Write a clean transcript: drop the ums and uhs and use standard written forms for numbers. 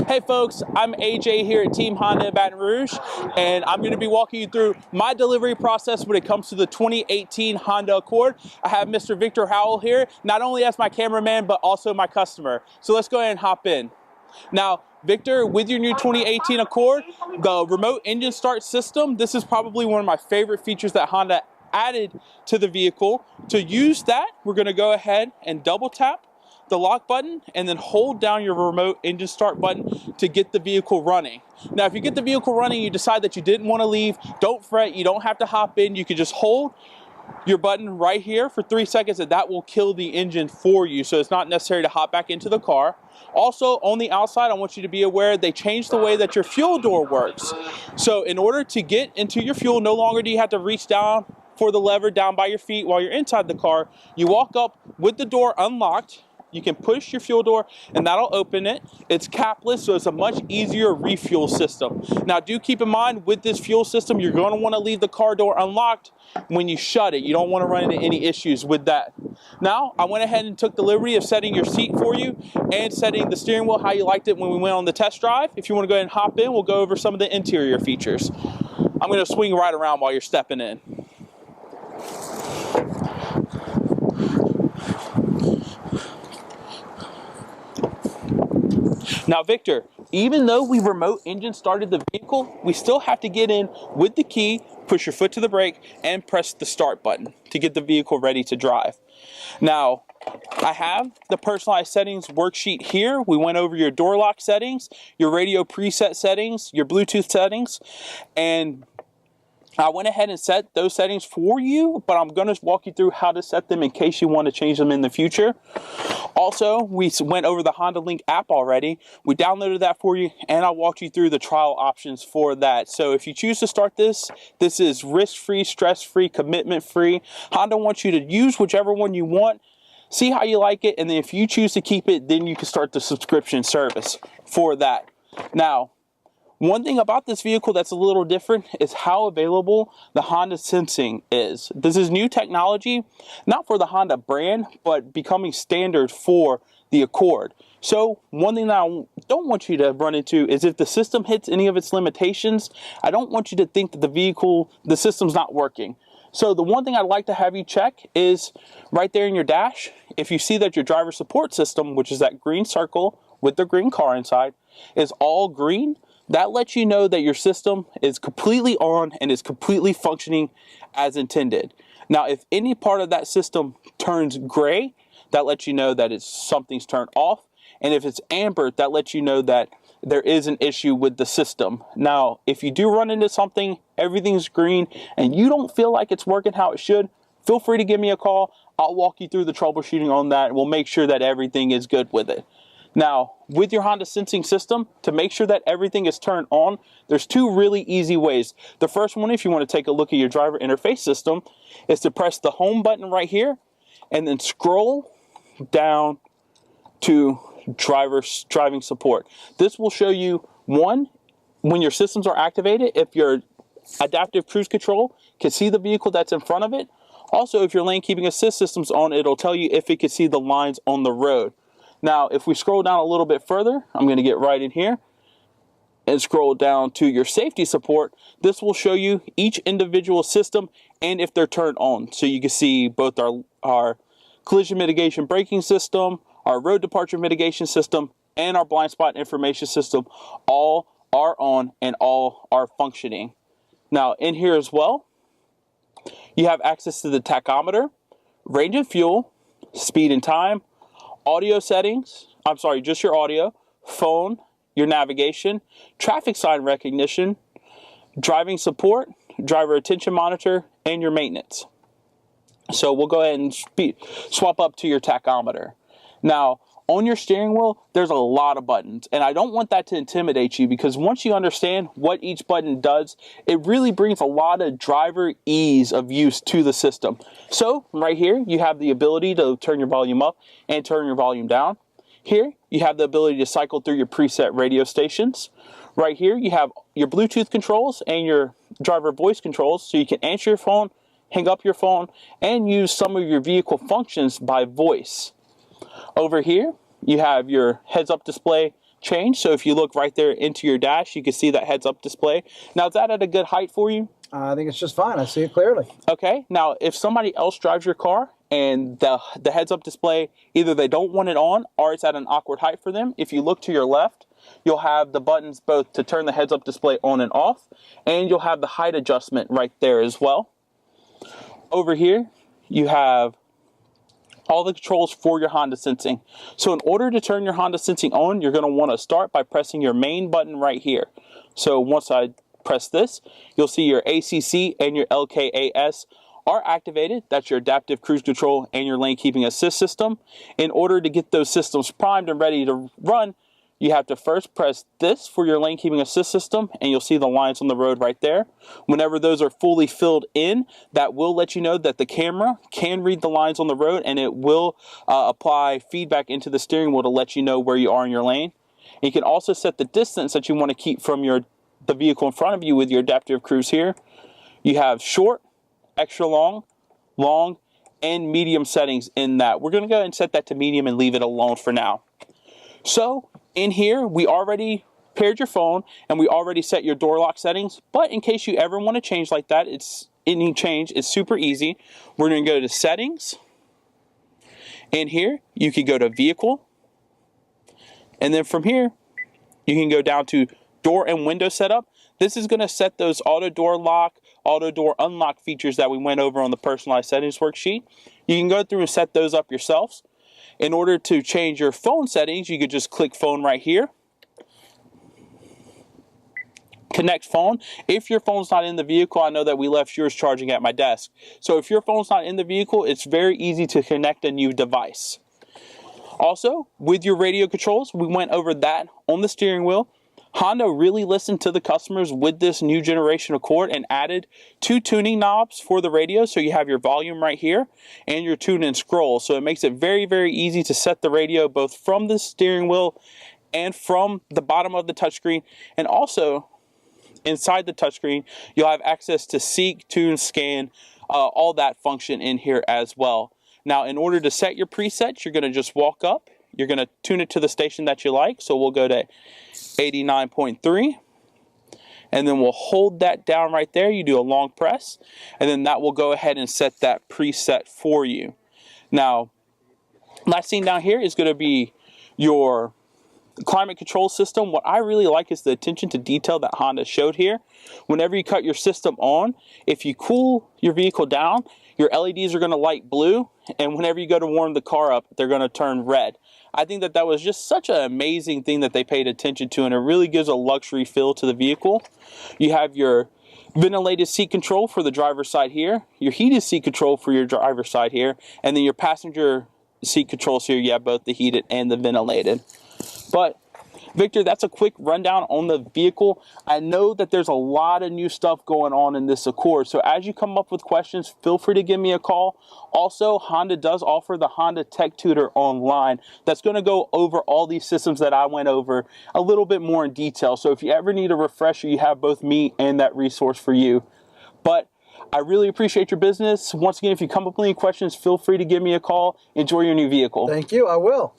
Hey folks, I'm AJ here at Team Honda in Baton Rouge, and I'm going to be walking you through my delivery process when it comes to the 2018 Honda Accord. I have Mr. Victor Howell here, not only as my cameraman, but also my customer. So let's go ahead and hop in. Now, Victor, with your new 2018 Accord, the remote engine start system, this is probably one of my favorite features that Honda added to the vehicle. To use that, we're going to go ahead and double tap the lock button and then hold down your remote engine start button to get the vehicle running. Now, if you get the vehicle running, you decide that you didn't want to leave, don't fret, you don't have to hop in, you can just hold your button right here for 3 seconds and that will kill the engine for you, so it's not necessary to hop back into the car. Also, on the outside, I want you to be aware they changed the way that your fuel door works. So in order to get into your fuel, no longer do you have to reach down for the lever down by your feet while you're inside the car. You walk up with the door unlocked. You can push your fuel door and that'll open it. It's capless, so it's a much easier refuel system. Now, do keep in mind with this fuel system, you're going to want to leave the car door unlocked when you shut it. You don't want to run into any issues with that. Now, I went ahead and took the liberty of setting your seat for you and setting the steering wheel how you liked it when we went on the test drive. If you want to go ahead and hop in, we'll go over some of the interior features. I'm going to swing right around while you're stepping in. Now, Victor, even though we remote engine started the vehicle, we still have to get in with the key, push your foot to the brake, and press the start button to get the vehicle ready to drive. Now, I have the personalized settings worksheet here. We went over your door lock settings, your radio preset settings, your Bluetooth settings, and I went ahead and set those settings for you, but I'm going to walk you through how to set them in case you want to change them in the future. Also, we went over the Honda Link app already. We downloaded that for you, and I walked you through the trial options for that. So if you choose to start this is risk-free, stress-free, commitment-free. Honda wants you to use whichever one you want, see how you like it, and then if you choose to keep it, then you can start the subscription service for that. Now, one thing about this vehicle that's a little different is how available the Honda Sensing is. This is new technology, not for the Honda brand, but becoming standard for the Accord. So one thing that I don't want you to run into is if the system hits any of its limitations, I don't want you to think that the system's not working. So the one thing I'd like to have you check is right there in your dash, if you see that your driver support system, which is that green circle with the green car inside, is all green, that lets you know that your system is completely on and is completely functioning as intended. Now, if any part of that system turns gray, that lets you know that something's turned off. And if it's amber, that lets you know that there is an issue with the system. Now, if you do run into something, everything's green, and you don't feel like it's working how it should, feel free to give me a call. I'll walk you through the troubleshooting on that, and we'll make sure that everything is good with it. Now, with your Honda Sensing system, to make sure that everything is turned on, there's two really easy ways. The first one, if you want to take a look at your driver interface system, is to press the home button right here and then scroll down to driving support. This will show you, one, when your systems are activated, if your adaptive cruise control can see the vehicle that's in front of it. Also, if your lane keeping assist system's on, it'll tell you if it can see the lines on the road. Now, if we scroll down a little bit further, I'm going to get right in here and scroll down to your safety support. This will show you each individual system and if they're turned on. So you can see both our collision mitigation braking system, our road departure mitigation system, and our blind spot information system all are on and all are functioning. Now, in here as well, you have access to the tachometer, range and fuel, speed and time, audio settings, just your audio, phone, your navigation, traffic sign recognition, driving support, driver attention monitor, and your maintenance. So we'll go ahead and swap up to your tachometer. Now, on your steering wheel, there's a lot of buttons, and I don't want that to intimidate you because once you understand what each button does, it really brings a lot of driver ease of use to the system. So right here, you have the ability to turn your volume up and turn your volume down. Here, you have the ability to cycle through your preset radio stations. Right here, you have your Bluetooth controls and your driver voice controls, so you can answer your phone, hang up your phone, and use some of your vehicle functions by voice. Over here, you have your heads-up display, change. So if you look right there into your dash, you can see that heads-up display. Now, is that at a good height for you? I think it's just fine. I see it clearly. Okay. Now, if somebody else drives your car and the heads-up display, either they don't want it on or it's at an awkward height for them, if you look to your left, you'll have the buttons both to turn the heads-up display on and off, and you'll have the height adjustment right there as well. Over here, you have all the controls for your Honda Sensing. So in order to turn your Honda Sensing on, you're going to want to start by pressing your main button right here. So once I press this, you'll see your ACC and your LKAS are activated. That's your adaptive cruise control and your lane keeping assist system. In order to get those systems primed and ready to run, you have to first press this for your lane keeping assist system, and you'll see the lines on the road right there. Whenever those are fully filled in, that will let you know that the camera can read the lines on the road, and it will apply feedback into the steering wheel to let you know where you are in your lane. And you can also set the distance that you want to keep from the vehicle in front of you with your adaptive cruise here. You have short, extra long, long, and medium settings in that. We're going to go ahead and set that to medium and leave it alone for now. So in here, we already paired your phone and we already set your door lock settings. But in case you ever want to change like that, it's super easy. We're going to go to settings. In here, you can go to vehicle. And then from here, you can go down to door and window setup. This is going to set those auto door lock, auto door unlock features that we went over on the personalized settings worksheet. You can go through and set those up yourselves. In order to change your phone settings, you could just click phone right here. Connect phone. If your phone's not in the vehicle, I know that we left yours charging at my desk. So if your phone's not in the vehicle, it's very easy to connect a new device. Also, with your radio controls, we went over that on the steering wheel. Honda really listened to the customers with this new generation Accord and added 2 tuning knobs for the radio. So you have your volume right here and your tune and scroll. So it makes it very, very easy to set the radio both from the steering wheel and from the bottom of the touchscreen. And also inside the touchscreen, you'll have access to seek, tune, scan, all that function in here as well. Now, in order to set your presets, you're going to just walk up. You're going to tune it to the station that you like. So we'll go to 89.3. And then we'll hold that down right there. You do a long press. And then that will go ahead and set that preset for you. Now, last thing down here is going to be your climate control system. What I really like is the attention to detail that Honda showed here. Whenever you cut your system on, if you cool your vehicle down, your LEDs are going to light blue, and whenever you go to warm the car up, they're going to turn red. I think that was just such an amazing thing that they paid attention to, and it really gives a luxury feel to the vehicle. You have your ventilated seat control for the driver's side here, your heated seat control for your driver's side here, and then your passenger seat controls here. You have both the heated and the ventilated. But Victor, that's a quick rundown on the vehicle. I know that there's a lot of new stuff going on in this Accord. So as you come up with questions, feel free to give me a call. Also, Honda does offer the Honda Tech Tutor online. That's going to go over all these systems that I went over a little bit more in detail. So if you ever need a refresher, you have both me and that resource for you. But I really appreciate your business. Once again, if you come up with any questions, feel free to give me a call. Enjoy your new vehicle. Thank you. I will.